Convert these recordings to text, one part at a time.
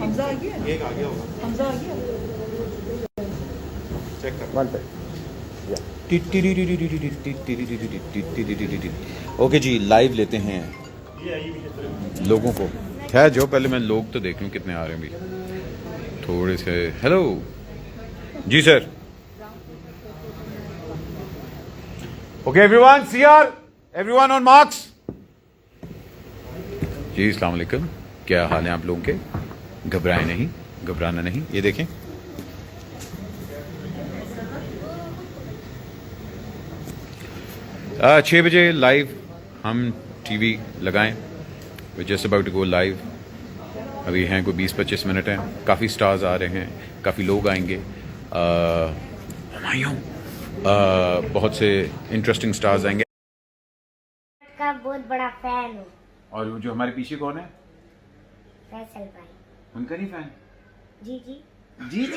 حمزہ آ گیا ایک آ گیا ہوگا. حمزہ آ گیا چیک کر. اوکے جی لائیو لیتے ہیں لوگوں کو. خیر جو پہلے میں لوگ تو دیکھ لوں کتنے آ رہے ہیں بھی تھوڑے سے. ہیلو جی sir. Okay everyone see are everyone on ون آن مارکس. جی السلام علیکم. کیا حال ہیں آپ لوگوں کے؟ گھبرائیں نہیں, گھبرانا نہیں. یہ دیکھیں 6 بجے لائیو ہم ٹی وی لگائیں. Just about to go live. ابھی ہیں کوئی 20-25 منٹ ہیں. کافی سٹارز آ رہے ہیں, کافی لوگ آئیں گے. ہمایوں بہت سے انٹرسٹنگ سٹارز آئیں گے. کا بہت بڑا فین ہوں. اور جو ہمارے پیچھے کون ہے؟ فیصل بھائی. ان کا نہیں فین؟ جی جی جی جی.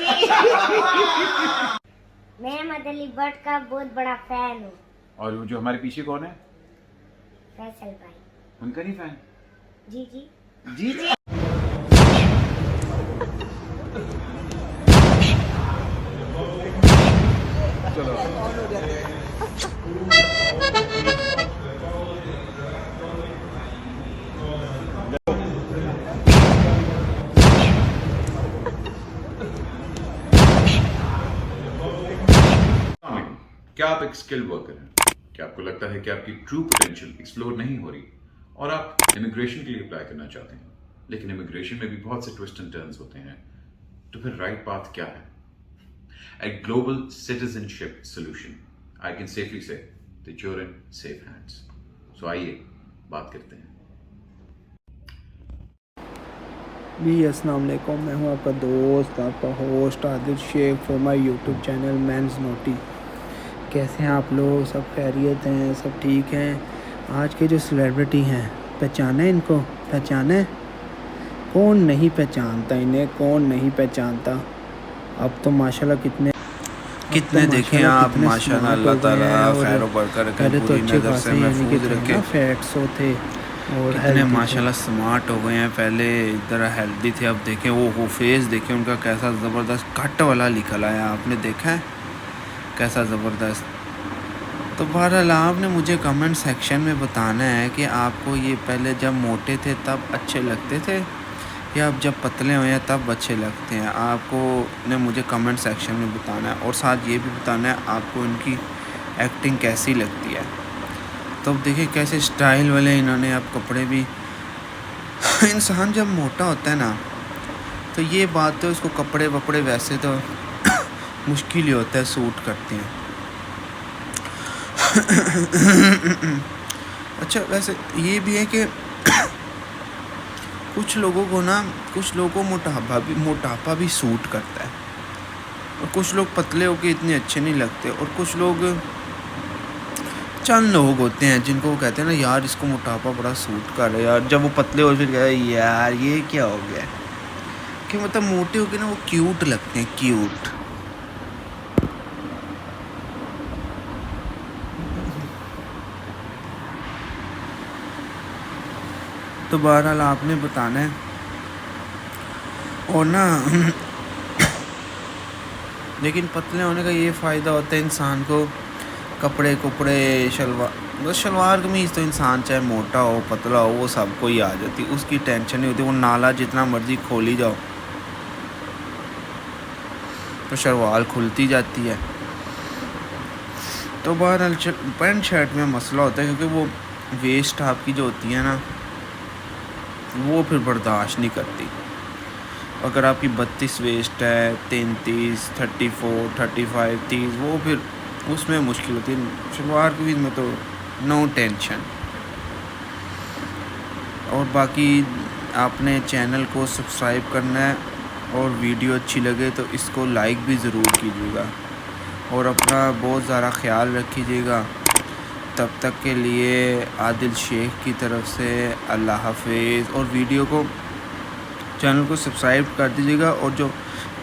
میں احمد علی بٹ کا بہت بڑا فین ہوں. اور جو ہمارے پیچھے کون ہے؟ فیصل بھائی. ان کا نہیں فین؟ جی جی جی جی. کیا آپ ایک اسکل ورکر ہیں؟ کیا آپ کو لگتا ہے کہ آپ کی ٹرو پوٹینشیل ایکسپلور نہیں ہو رہی اور آپ امیگریشن کے لیے اپلائی کرنا چاہتے ہیں لیکن امیگریشن میں بھی بہت سے ٹوسٹ اینڈ ٹرنز ہوتے ہیں, تو پھر رائٹ پاتھ کیا ہے؟ A global citizenship solution. I can safely say that you're in safe hands. So آئیے بات کرتے ہیں. جی السلام علیکم. میں ہوں آپ کا دوست, آپ کا host Adil Sheikh for my YouTube channel mains naughty. کیسے ہیں آپ لوگ؟ سب خیریت ہیں؟ سب ٹھیک ہیں؟ آج کے جو سیلیبریٹی ہیں پہچانے ان کو؟ پہچانے؟ کون نہیں پہچانتا انہیں, کون نہیں پہچانتا. اب تو ماشاءاللہ کتنے دیکھیں آپ, ماشاءاللہ اللہ تعالیٰ خیر و برکت رکھے, پوری نظر سے محفوظ رکھے. فیٹس ہوتے اور اتنے ماشاءاللہ سمارٹ ہو گئے ہیں. پہلے ادھر ہیلدی تھے, اب دیکھیں وہ فیس دیکھیں ان کا کیسا زبردست کٹ والا نکلا ہے. آپ نے دیکھا ہے کیسا زبردست. تو بہرحال آپ نے مجھے کمنٹ سیکشن میں بتانا ہے کہ آپ کو یہ پہلے جب موٹے تھے تب اچھے لگتے تھے یا اب جب پتلے ہوئے ہیں تب اچھے لگتے ہیں. آپ کو نے مجھے کمنٹ سیکشن میں بتانا ہے, اور ساتھ یہ بھی بتانا ہے آپ کو ان کی ایکٹنگ کیسی لگتی ہے. تو اب دیکھیں کیسے اسٹائل والے انہوں نے اب کپڑے بھی. انسان جب موٹا ہوتا ہے نا تو یہ بات ہے, اس کو کپڑے وپڑے ویسے تو مشکل ہی ہوتا ہے سوٹ کرتے ہیں. اچھا ویسے یہ بھی ہے کہ کچھ لوگوں کو موٹاپا بھی سوٹ کرتا ہے, اور کچھ لوگ پتلے ہو کے اتنے اچھے نہیں لگتے, اور کچھ لوگ چند لوگ ہوتے ہیں جن کو وہ کہتے ہیں نا یار اس کو موٹاپا بڑا سوٹ کر رہا ہے یار. جب وہ پتلے ہو پھر کہتے ہیں یار یہ کیا ہو گیا, کہ مطلب موٹے ہو کے نا وہ کیوٹ لگتے ہیں, کیوٹ. تو بہرحال آپ نے بتانا ہے. اور نا لیکن پتلے ہونے کا یہ فائدہ ہوتا ہے انسان کو, کپڑے شلوار قمیض تو انسان چاہے موٹا ہو پتلا ہو وہ سب کو ہی آ جاتی, اس کی ٹینشن نہیں ہوتی. وہ نالا جتنا مرضی کھولی جاؤ تو شلوار کھلتی جاتی ہے. تو بہرحال پینٹ شرٹ میں مسئلہ ہوتا ہے کیونکہ وہ ویسٹ آپ کی جو ہوتی ہے نا وہ پھر برداشت نہیں کرتی. اگر آپ کی 32 ویسٹ ہے, 33, 34, 35, 30 وہ پھر اس میں مشکل ہوتی ہے. شلوار قمیض میں تو نو ٹینشن. اور باقی آپ نے چینل کو سبسکرائب کرنا ہے, اور ویڈیو اچھی لگے تو اس کو لائک بھی ضرور کیجیے گا, اور اپنا بہت زیادہ خیال رکھیے گا. تب تک کے لیے عادل شیخ کی طرف سے اللہ حافظ. اور ویڈیو کو چینل کو سبسکرائب کر دیجیے گا, اور جو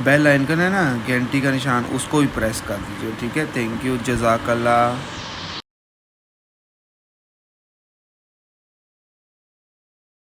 بیل آئیکن ہے نا گھنٹی کا نشان اس کو بھی پریس کر دیجیے. ٹھیک ہے, تھینک یو, جزاک اللہ.